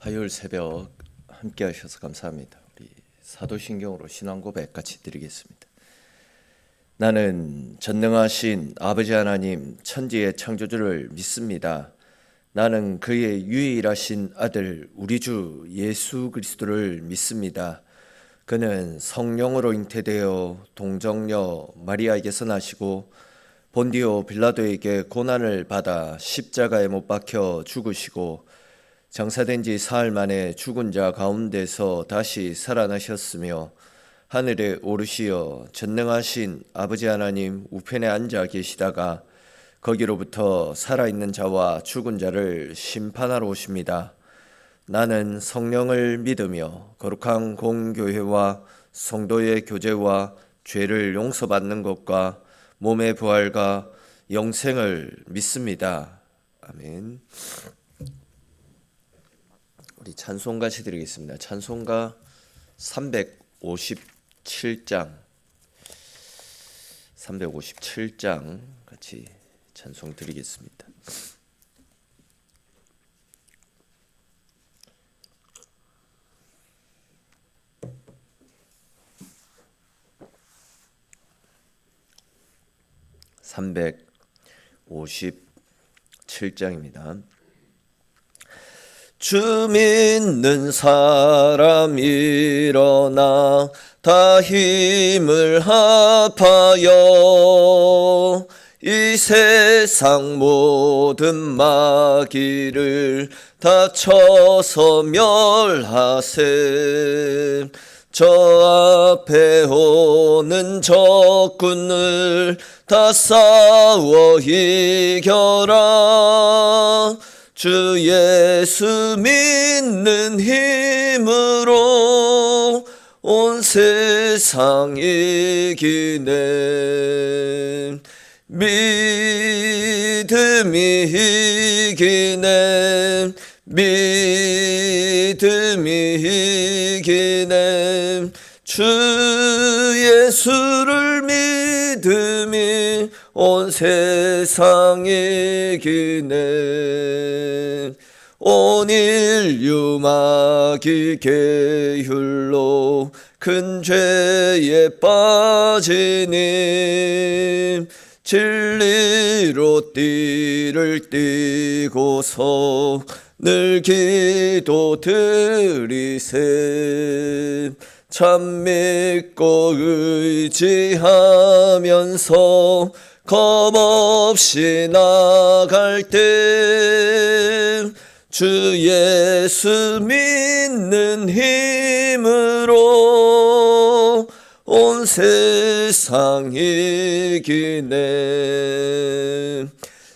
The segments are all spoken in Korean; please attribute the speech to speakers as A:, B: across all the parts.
A: 화요일 새벽 함께 하셔서 감사합니다. 우리 사도신경으로 신앙 고백 같이 드리겠습니다. 나는 전능하신 아버지 하나님 천지의 창조주를 믿습니다. 나는 그의 유일하신 아들 우리 주 예수 그리스도를 믿습니다. 그는 성령으로 잉태되어 동정녀 마리아에게서 나시고 본디오 빌라도에게 고난을 받아 십자가에 못 박혀 죽으시고 장사된 지 사흘 만에 죽은 자 가운데서 다시 살아나셨으며 하늘에 오르시어 전능하신 아버지 하나님 우편에 앉아 계시다가 거기로부터 살아있는 자와 죽은 자를 심판하러 오십니다. 나는 성령을 믿으며 거룩한 공교회와 성도의 교제와 죄를 용서받는 것과 몸의 부활과 영생을 믿습니다. 아멘. 우리 찬송 같이 드리겠습니다. 찬송가 357장 같이 찬송 드리겠습니다. (357장입니다) 주 믿는 사람 일어나 다 힘을 합하여 이 세상 모든 마귀를 다 쳐서 멸하세. 저 앞에 오는 적군을 다 싸워 이겨라. 주 예수 믿는 힘으로 온 세상 이기네. 믿음이 이기네. 믿음이 이기네. 주 예수를 믿음이 온 세상 이기네. 온 인류 마귀 계율로 큰 죄에 빠지니 진리로 띠를 띠고서 늘 기도 드리세. 참 믿고 의지하면서 겁없이 나갈 때 주 예수 믿는 힘으로 온 세상 이기네.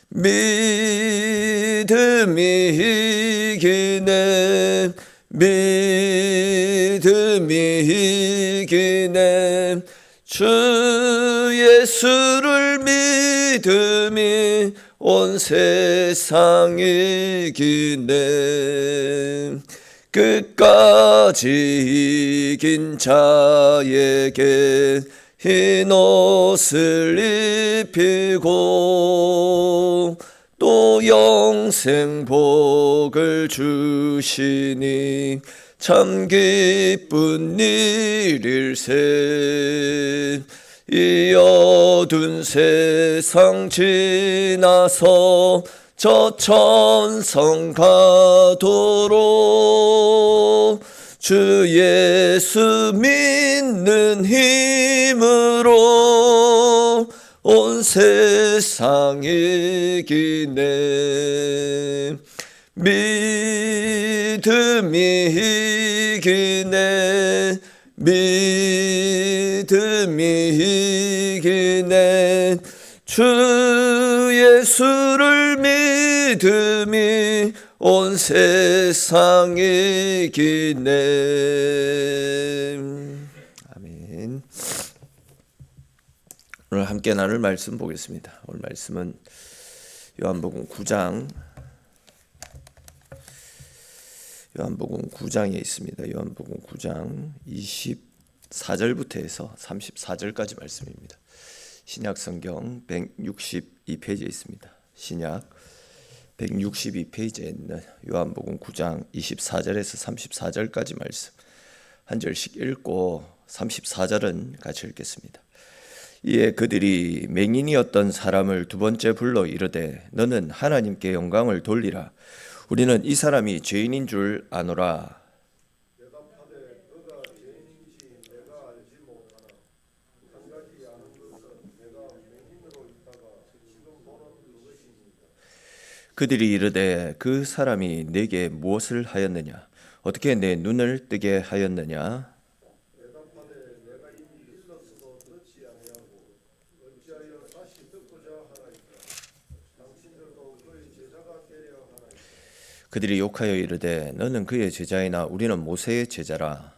A: 믿음이 이기네. 믿음이 이기네. 주 예수를 믿음이 온 세상 이기네. 끝까지 이긴 자에게 흰 옷을 입히고 또 영생 복을 주시니 참 기쁜 일일세. 이 어두운 세상 지나서 저 천성 가도록 주 예수 믿는 힘으로 온 세상 이기네. 믿음이 이기네. 믿음이 이기네. 주 예수를 믿음이 온 세상 이기네. 아멘. 오늘 함께 나눌 말씀 보겠습니다. 오늘 말씀은 요한복음 9장에 있습니다. 요한복음 9장 24절부터 해서 34절까지 말씀입니다. 신약 성경 162페이지에 있습니다. 신약 162페이지에 있는 요한복음 9장 24절에서 34절까지 말씀 한 절씩 읽고 34절은 같이 읽겠습니다. 이에 그들이 맹인이었던 사람을 두 번째 불러 이르되 너는 하나님께 영광을 돌리라. 우리는 이 사람이 죄인인 줄 아노라. 그들이 이르되 그 사람이 내게 무엇을 하였느냐? 어떻게 내 눈을 뜨게 하였느냐? 그들이 욕하여 이르되 너는 그의 제자이나 우리는 모세의 제자라.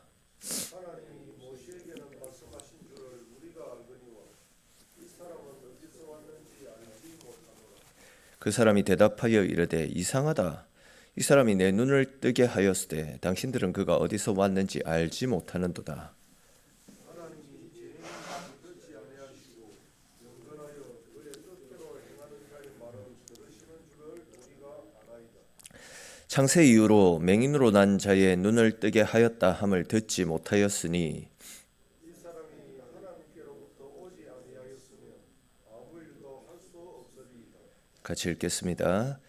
A: 그 사람이 대답하여 이르되 이상하다. 이 사람이 내 눈을 뜨게 하였으되 당신들은 그가 어디서 왔는지 알지 못하는도다. 창세 이후로 맹인으로 난 자의 눈을 뜨게 하였다 함을 듣지 못하였으니 같이 읽겠습니다.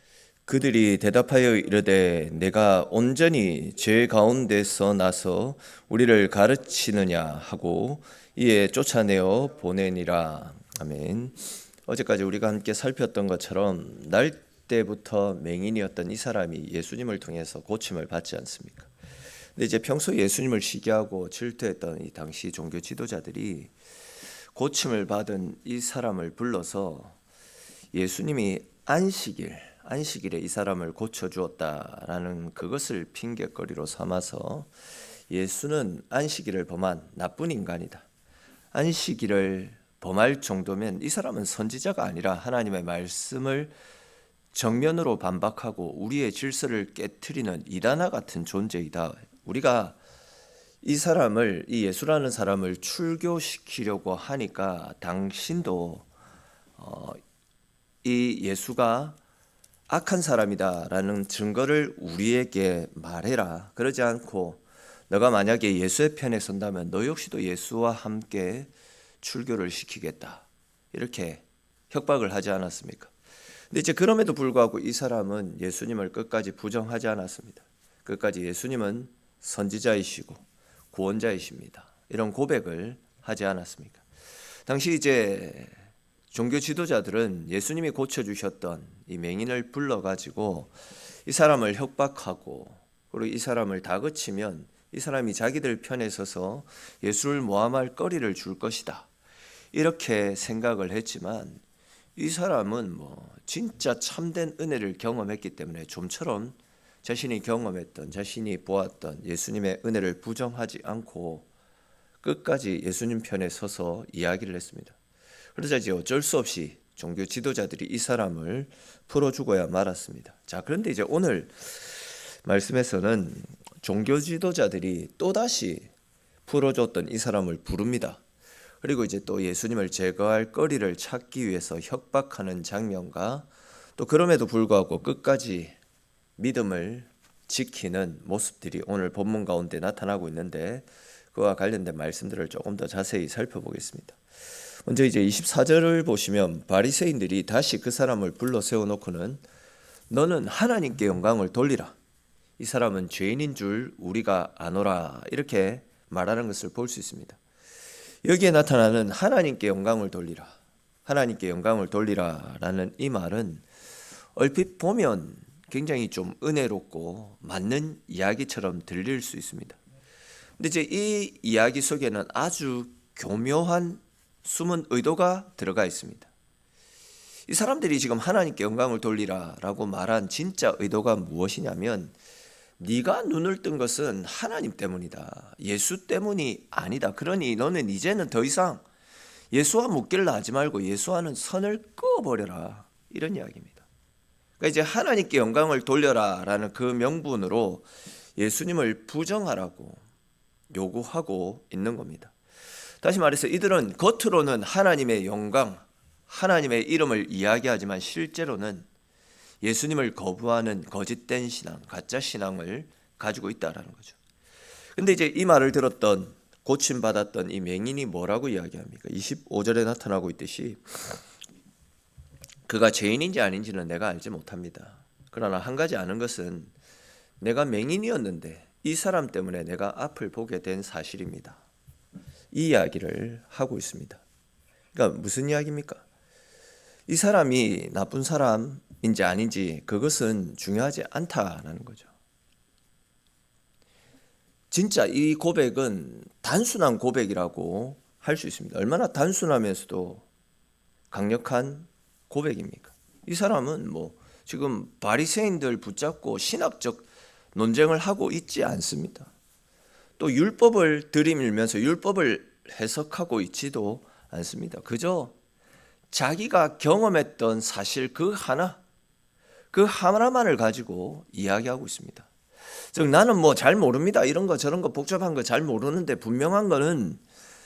A: 그들이 대답하여 이르되 내가 온전히 죄 가운데서 나서 우리를 가르치느냐 하고 이에 쫓아내어 보내니라. 아멘. 어제까지 우리가 함께 살폈던 것처럼 날 때부터 맹인이었던 이 사람이 예수님을 통해서 고침을 받지 않습니까? 근데 이제 평소 예수님을 시기하고 질투했던 이 당시 종교 지도자들이 고침을 받은 이 사람을 불러서 예수님이 안식일에 이 사람을 고쳐주었다라는 그것을 핑계거리로 삼아서 예수는 안식일을 범한 나쁜 인간이다. 안식일을 범할 정도면 이 사람은 선지자가 아니라 하나님의 말씀을 정면으로 반박하고 우리의 질서를 깨트리는 이단아 같은 존재이다. 우리가 이 예수라는 사람을 출교시키려고 하니까 당신도 이 예수가 악한 사람이다라는 증거를 우리에게 말해라. 그러지 않고 너가 만약에 예수의 편에 선다면 너 역시도 예수와 함께 출교를 시키겠다. 이렇게 협박을 하지 않았습니까? 근데 이제 그럼에도 불구하고 이 사람은 예수님을 끝까지 부정하지 않았습니다. 끝까지 예수님은 선지자이시고 구원자이십니다. 이런 고백을 하지 않았습니까? 당시 이제 종교 지도자들은 예수님이 고쳐주셨던 이 맹인을 불러가지고 이 사람을 협박하고 그리고 이 사람을 다그치면 이 사람이 자기들 편에 서서 예수를 모함할 거리를 줄 것이다. 이렇게 생각을 했지만 이 사람은 진짜 참된 은혜를 경험했기 때문에 좀처럼 자신이 경험했던 자신이 보았던 예수님의 은혜를 부정하지 않고 끝까지 예수님 편에 서서 이야기를 했습니다. 그러자 이제 어쩔 수 없이 종교 지도자들이 이 사람을 풀어주고야 말았습니다. 자, 그런데 이제 오늘 말씀에서는 종교 지도자들이 또다시 풀어줬던 이 사람을 부릅니다. 그리고 이제 또 예수님을 제거할 거리를 찾기 위해서 협박하는 장면과 또 그럼에도 불구하고 끝까지 믿음을 지키는 모습들이 오늘 본문 가운데 나타나고 있는데 그와 관련된 말씀들을 조금 더 자세히 살펴보겠습니다. 먼저 이제 24절을 보시면 바리새인들이 다시 그 사람을 불러 세워놓고는 너는 하나님께 영광을 돌리라. 이 사람은 죄인인 줄 우리가 아노라. 이렇게 말하는 것을 볼 수 있습니다. 여기에 나타나는 하나님께 영광을 돌리라. 하나님께 영광을 돌리라 라는 이 말은 얼핏 보면 굉장히 좀 은혜롭고 맞는 이야기처럼 들릴 수 있습니다. 근데 이제 이 이야기 속에는 아주 교묘한 숨은 의도가 들어가 있습니다. 이 사람들이 지금 하나님께 영광을 돌리라 라고 말한 진짜 의도가 무엇이냐면 네가 눈을 뜬 것은 하나님 때문이다. 예수 때문이 아니다. 그러니 너는 이제는 더 이상 예수와 묻길라 하지 말고 예수와는 선을 그어버려라. 이런 이야기입니다. 그러니까 이제 하나님께 영광을 돌려라 라는 그 명분으로 예수님을 부정하라고 요구하고 있는 겁니다. 다시 말해서 이들은 겉으로는 하나님의 영광, 하나님의 이름을 이야기하지만 실제로는 예수님을 거부하는 거짓된 신앙, 가짜 신앙을 가지고 있다라는 거죠. 근데 이제 이 말을 들었던 고침받았던 이 맹인이 뭐라고 이야기합니까? 25절에 나타나고 있듯이 그가 죄인인지 아닌지는 내가 알지 못합니다. 그러나 한 가지 아는 것은 내가 맹인이었는데 이 사람 때문에 내가 앞을 보게 된 사실입니다. 이 이야기를 하고 있습니다. 그러니까 무슨 이야기입니까? 이 사람이 나쁜 사람인지 아닌지 그것은 중요하지 않다라는 거죠. 진짜 이 고백은 단순한 고백이라고 할 수 있습니다. 얼마나 단순하면서도 강력한 고백입니까? 이 사람은 지금 바리새인들 붙잡고 신학적 논쟁을 하고 있지 않습니다. 또 율법을 들이밀면서 율법을 해석하고 있지도 않습니다. 그저 자기가 경험했던 사실 그 하나만을 가지고 이야기하고 있습니다. 즉 나는 잘 모릅니다. 이런 거 저런 거 복잡한 거 잘 모르는데 분명한 거는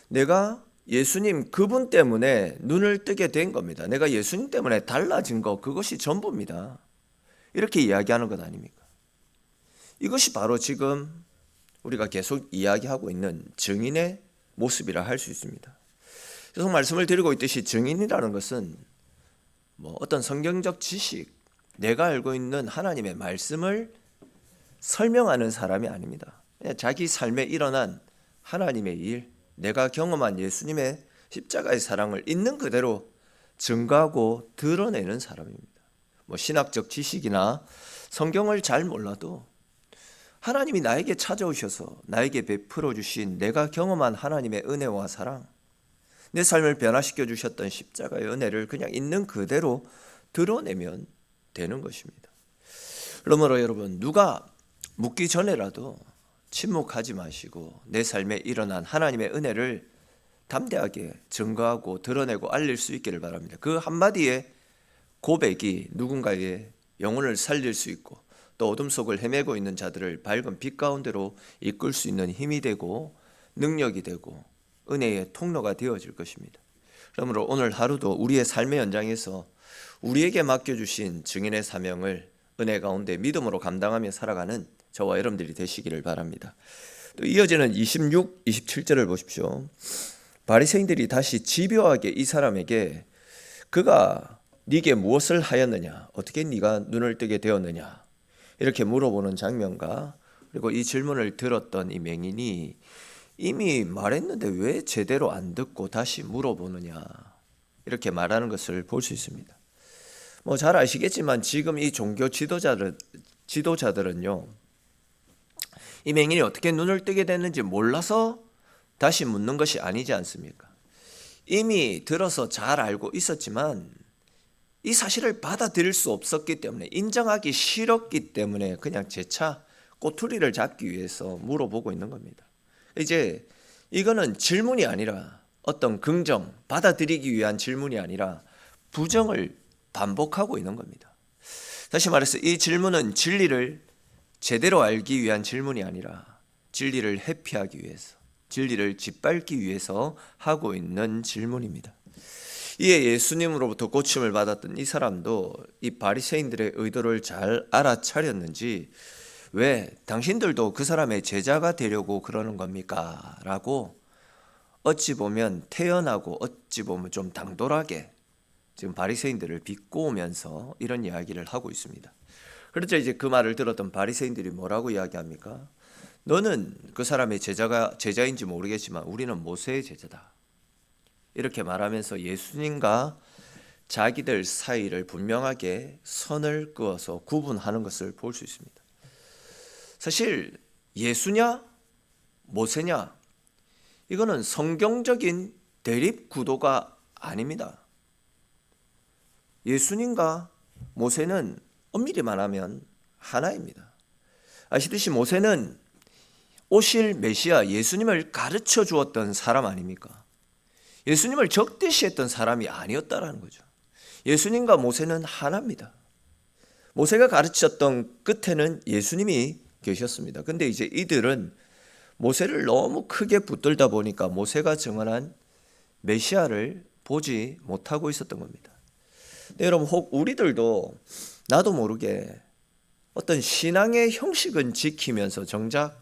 A: 내가 예수님 그분 때문에 눈을 뜨게 된 겁니다. 내가 예수님 때문에 달라진 거 그것이 전부입니다. 이렇게 이야기하는 것 아닙니까? 이것이 바로 지금 우리가 계속 이야기하고 있는 증인의 모습이라 할 수 있습니다. 계속 말씀을 드리고 있듯이 증인이라는 것은 어떤 성경적 지식, 내가 알고 있는 하나님의 말씀을 설명하는 사람이 아닙니다. 그냥 자기 삶에 일어난 하나님의 일, 내가 경험한 예수님의 십자가의 사랑을 있는 그대로 증거하고 드러내는 사람입니다. 신학적 지식이나 성경을 잘 몰라도 하나님이 나에게 찾아오셔서 나에게 베풀어 주신 내가 경험한 하나님의 은혜와 사랑, 내 삶을 변화시켜 주셨던 십자가의 은혜를 그냥 있는 그대로 드러내면 되는 것입니다. 그러므로 여러분, 누가 묻기 전에라도 침묵하지 마시고 내 삶에 일어난 하나님의 은혜를 담대하게 증거하고 드러내고 알릴 수 있기를 바랍니다. 그 한마디의 고백이 누군가의 영혼을 살릴 수 있고 또 어둠 속을 헤매고 있는 자들을 밝은 빛 가운데로 이끌 수 있는 힘이 되고 능력이 되고 은혜의 통로가 되어질 것입니다. 그러므로 오늘 하루도 우리의 삶의 연장에서 우리에게 맡겨주신 증인의 사명을 은혜 가운데 믿음으로 감당하며 살아가는 저와 여러분들이 되시기를 바랍니다. 또 이어지는 26, 27절을 보십시오. 바리새인들이 다시 집요하게 이 사람에게 그가 네게 무엇을 하였느냐, 어떻게 네가 눈을 뜨게 되었느냐 이렇게 물어보는 장면과 그리고 이 질문을 들었던 이 맹인이 이미 말했는데 왜 제대로 안 듣고 다시 물어보느냐 이렇게 말하는 것을 볼 수 있습니다. 잘 아시겠지만 지금 이 종교 지도자들은요, 이 맹인이 어떻게 눈을 뜨게 됐는지 몰라서 다시 묻는 것이 아니지 않습니까? 이미 들어서 잘 알고 있었지만 이 사실을 받아들일 수 없었기 때문에, 인정하기 싫었기 때문에 그냥 재차 꼬투리를 잡기 위해서 물어보고 있는 겁니다. 이제 이거는 질문이 아니라 어떤 긍정, 받아들이기 위한 질문이 아니라 부정을 반복하고 있는 겁니다. 다시 말해서 이 질문은 진리를 제대로 알기 위한 질문이 아니라 진리를 회피하기 위해서, 진리를 짓밟기 위해서 하고 있는 질문입니다. 이에 예수님으로부터 고침을 받았던 이 사람도 이 바리새인들의 의도를 잘 알아차렸는지 왜 당신들도 그 사람의 제자가 되려고 그러는 겁니까? 라고 어찌 보면 태연하고 어찌 보면 좀 당돌하게 지금 바리새인들을 비꼬으면서 이런 이야기를 하고 있습니다. 그렇죠. 이제 그 말을 들었던 바리새인들이 뭐라고 이야기합니까? 너는 그 사람의 제자인지 모르겠지만 우리는 모세의 제자다. 이렇게 말하면서 예수님과 자기들 사이를 분명하게 선을 그어서 구분하는 것을 볼 수 있습니다. 사실 예수냐 모세냐 이거는 성경적인 대립 구도가 아닙니다. 예수님과 모세는 엄밀히 말하면 하나입니다. 아시듯이 모세는 오실 메시아 예수님을 가르쳐 주었던 사람 아닙니까? 예수님을 적대시했던 사람이 아니었다라는 거죠. 예수님과 모세는 하나입니다. 모세가 가르쳤던 끝에는 예수님이 계셨습니다. 근데 이제 이들은 모세를 너무 크게 붙들다 보니까 모세가 증언한 메시아를 보지 못하고 있었던 겁니다. 근데 여러분, 혹 우리들도 나도 모르게 어떤 신앙의 형식은 지키면서 정작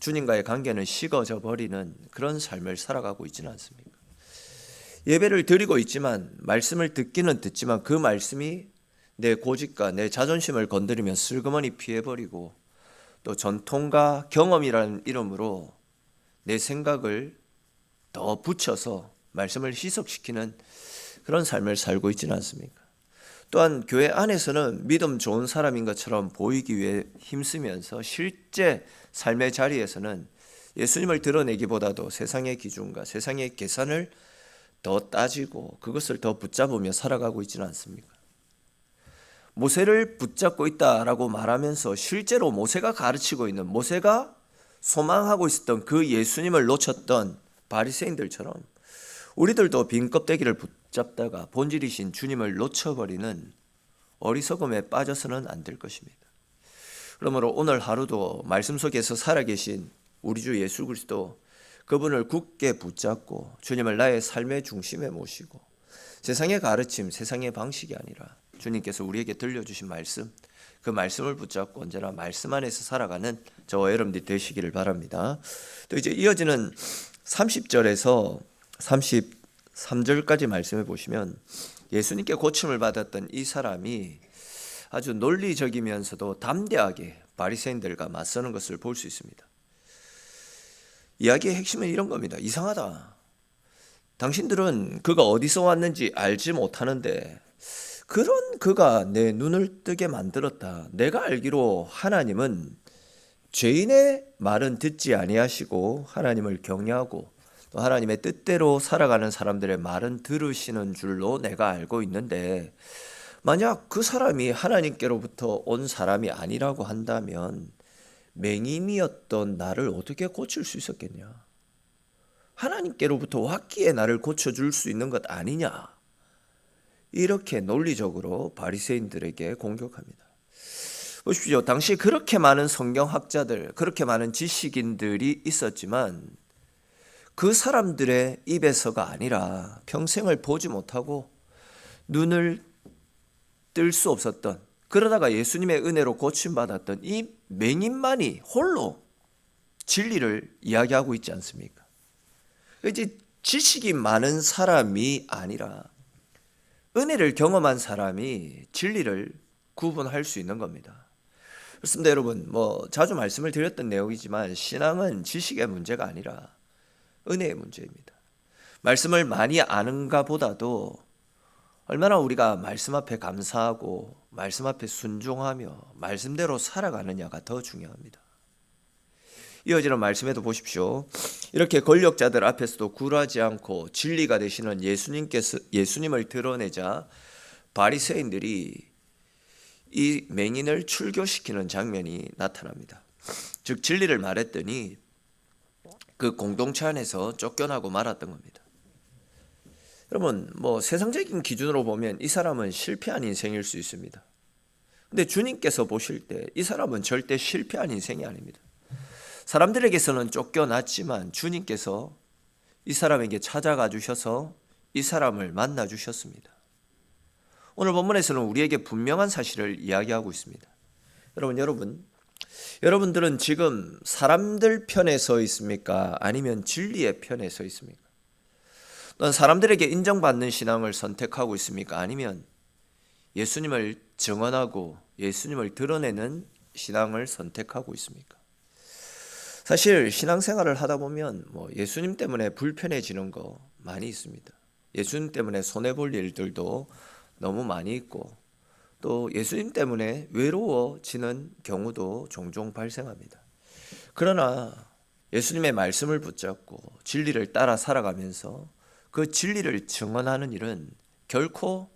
A: 주님과의 관계는 식어져 버리는 그런 삶을 살아가고 있지는 않습니까? 예배를 드리고 있지만 말씀을 듣기는 듣지만 그 말씀이 내 고집과 내 자존심을 건드리면 슬그머니 피해버리고 또 전통과 경험이라는 이름으로 내 생각을 더 붙여서 말씀을 희석시키는 그런 삶을 살고 있지는 않습니까? 또한 교회 안에서는 믿음 좋은 사람인 것처럼 보이기 위해 힘쓰면서 실제 삶의 자리에서는 예수님을 드러내기보다도 세상의 기준과 세상의 계산을 더 따지고 그것을 더 붙잡으며 살아가고 있지는 않습니까? 모세를 붙잡고 있다라고 말하면서 실제로 모세가 가르치고 있는, 모세가 소망하고 있었던 그 예수님을 놓쳤던 바리새인들처럼 우리들도 빈 껍데기를 붙잡다가 본질이신 주님을 놓쳐버리는 어리석음에 빠져서는 안 될 것입니다. 그러므로 오늘 하루도 말씀 속에서 살아계신 우리 주 예수 그리스도, 그분을 굳게 붙잡고 주님을 나의 삶의 중심에 모시고 세상의 가르침, 세상의 방식이 아니라 주님께서 우리에게 들려주신 말씀, 그 말씀을 붙잡고 언제나 말씀 안에서 살아가는 저와 여러분들이 되시기를 바랍니다. 또 이제 이어지는 30절에서 33절까지 말씀해 보시면 예수님께 고침을 받았던 이 사람이 아주 논리적이면서도 담대하게 바리새인들과 맞서는 것을 볼 수 있습니다. 이야기의 핵심은 이런 겁니다. 이상하다. 당신들은 그가 어디서 왔는지 알지 못하는데 그런 그가 내 눈을 뜨게 만들었다. 내가 알기로 하나님은 죄인의 말은 듣지 아니하시고 하나님을 경외하고 또 하나님의 뜻대로 살아가는 사람들의 말은 들으시는 줄로 내가 알고 있는데, 만약 그 사람이 하나님께로부터 온 사람이 아니라고 한다면 맹인이었던 나를 어떻게 고칠 수 있었겠냐? 하나님께로부터 왔기에 나를 고쳐줄 수 있는 것 아니냐? 이렇게 논리적으로 바리새인들에게 공격합니다. 보십시오. 당시 그렇게 많은 성경학자들, 그렇게 많은 지식인들이 있었지만 그 사람들의 입에서가 아니라 평생을 보지 못하고 눈을 뜰 수 없었던, 그러다가 예수님의 은혜로 고침받았던 이 맹인만이 홀로 진리를 이야기하고 있지 않습니까? 이제 지식이 많은 사람이 아니라 은혜를 경험한 사람이 진리를 구분할 수 있는 겁니다. 그렇습니다. 여러분, 자주 말씀을 드렸던 내용이지만 신앙은 지식의 문제가 아니라 은혜의 문제입니다. 말씀을 많이 아는가 보다도 얼마나 우리가 말씀 앞에 감사하고 말씀 앞에 순종하며 말씀대로 살아가느냐가 더 중요합니다. 이어지는 말씀에도 보십시오. 이렇게 권력자들 앞에서도 굴하지 않고 진리가 되시는 예수님을 드러내자 바리새인들이 이 맹인을 출교시키는 장면이 나타납니다. 즉 진리를 말했더니 그 공동체 안에서 쫓겨나고 말았던 겁니다. 여러분, 세상적인 기준으로 보면 이 사람은 실패한 인생일 수 있습니다. 근데 주님께서 보실 때 이 사람은 절대 실패한 인생이 아닙니다. 사람들에게서는 쫓겨났지만 주님께서 이 사람에게 찾아가 주셔서 이 사람을 만나 주셨습니다. 오늘 본문에서는 우리에게 분명한 사실을 이야기하고 있습니다. 여러분들은 지금 사람들 편에 서 있습니까? 아니면 진리의 편에 서 있습니까? 또는 사람들에게 인정받는 신앙을 선택하고 있습니까? 아니면 예수님을 증언하고 예수님을 드러내는 신앙을 선택하고 있습니까? 사실 신앙생활을 하다 보면 예수님 때문에 불편해지는 거 많이 있습니다. 예수님 때문에 손해볼 일들도 너무 많이 있고 또 예수님 때문에 외로워지는 경우도 종종 발생합니다. 그러나 예수님의 말씀을 붙잡고 진리를 따라 살아가면서 그 진리를 증언하는 일은 결코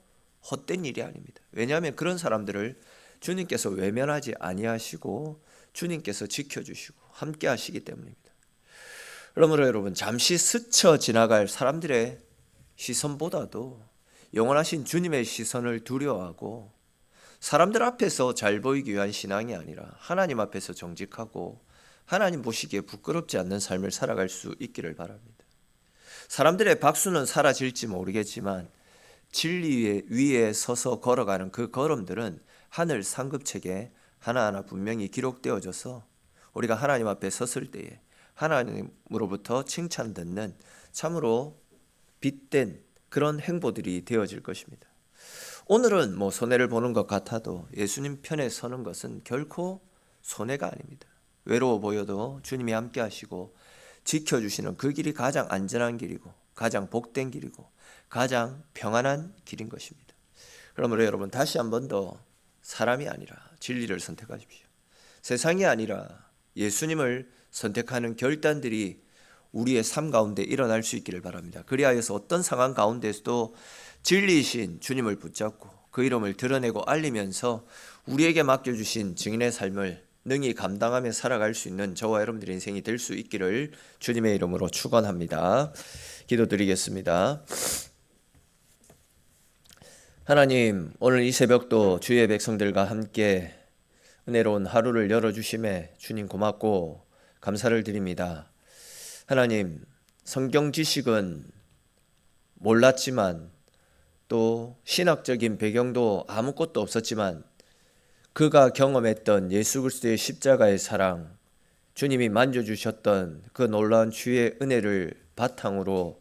A: 헛된 일이 아닙니다. 왜냐하면 그런 사람들을 주님께서 외면하지 아니하시고 주님께서 지켜주시고 함께 하시기 때문입니다. 그러므로 여러분, 잠시 스쳐 지나갈 사람들의 시선보다도 영원하신 주님의 시선을 두려워하고 사람들 앞에서 잘 보이기 위한 신앙이 아니라 하나님 앞에서 정직하고 하나님 보시기에 부끄럽지 않는 삶을 살아갈 수 있기를 바랍니다. 사람들의 박수는 사라질지 모르겠지만 진리 위에 서서 걸어가는 그 걸음들은 하늘 상급책에 하나하나 분명히 기록되어져서 우리가 하나님 앞에 섰을 때에 하나님으로부터 칭찬 듣는 참으로 빛된 그런 행보들이 되어질 것입니다. 오늘은 손해를 보는 것 같아도 예수님 편에 서는 것은 결코 손해가 아닙니다. 외로워 보여도 주님이 함께 하시고 지켜주시는 그 길이 가장 안전한 길이고 가장 복된 길이고 가장 평안한 길인 것입니다. 그러므로 여러분 다시 한 번 더 사람이 아니라 진리를 선택하십시오. 세상이 아니라 예수님을 선택하는 결단들이 우리의 삶 가운데 일어날 수 있기를 바랍니다. 그리하여서 어떤 상황 가운데서도 진리이신 주님을 붙잡고 그 이름을 드러내고 알리면서 우리에게 맡겨주신 증인의 삶을 능히 감당하며 살아갈 수 있는 저와 여러분들의 인생이 될 수 있기를 주님의 이름으로 축원합니다. 기도드리겠습니다. 하나님, 오늘 이 새벽도 주의 백성들과 함께 은혜로운 하루를 열어주심에 주님 고맙고 감사를 드립니다. 하나님, 성경 지식은 몰랐지만 또 신학적인 배경도 아무것도 없었지만 그가 경험했던 예수 그리스도의 십자가의 사랑, 주님이 만져주셨던 그 놀라운 주의 은혜를 바탕으로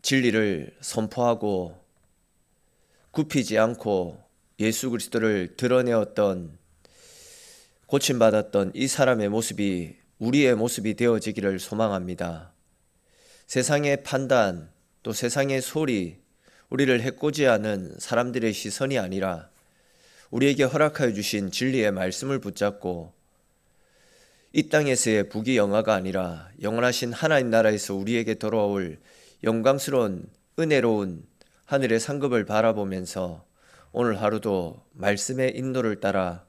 A: 진리를 선포하고 굽히지 않고 예수 그리스도를 드러내었던 고침받았던 이 사람의 모습이 우리의 모습이 되어지기를 소망합니다. 세상의 판단 또 세상의 소리, 우리를 해코지하는 사람들의 시선이 아니라 우리에게 허락하여 주신 진리의 말씀을 붙잡고 이 땅에서의 부귀영화가 아니라 영원하신 하나님 나라에서 우리에게 돌아올 영광스러운 은혜로운 하늘의 상급을 바라보면서 오늘 하루도 말씀의 인도를 따라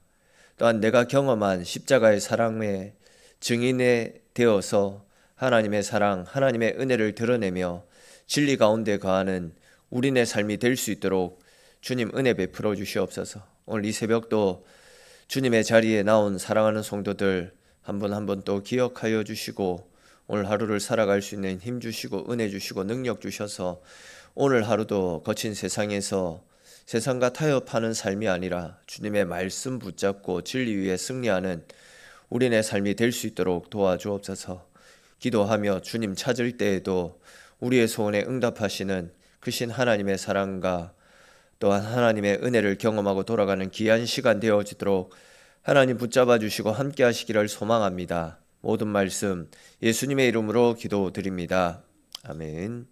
A: 또한 내가 경험한 십자가의 사랑의 증인에 되어서 하나님의 사랑, 하나님의 은혜를 드러내며 진리 가운데 거하는 우리네 삶이 될 수 있도록 주님 은혜 베풀어 주시옵소서. 오늘 이 새벽도 주님의 자리에 나온 사랑하는 성도들 한 분 한 분 또 기억하여 주시고 오늘 하루를 살아갈 수 있는 힘 주시고 은혜 주시고 능력 주셔서 오늘 하루도 거친 세상에서 세상과 타협하는 삶이 아니라 주님의 말씀 붙잡고 진리 위에 승리하는 우리네 삶이 될 수 있도록 도와주옵소서. 기도하며 주님 찾을 때에도 우리의 소원에 응답하시는 크신 하나님의 사랑과 또한 하나님의 은혜를 경험하고 돌아가는 귀한 시간 되어지도록 하나님 붙잡아 주시고 함께 하시기를 소망합니다. 모든 말씀 예수님의 이름으로 기도드립니다. 아멘.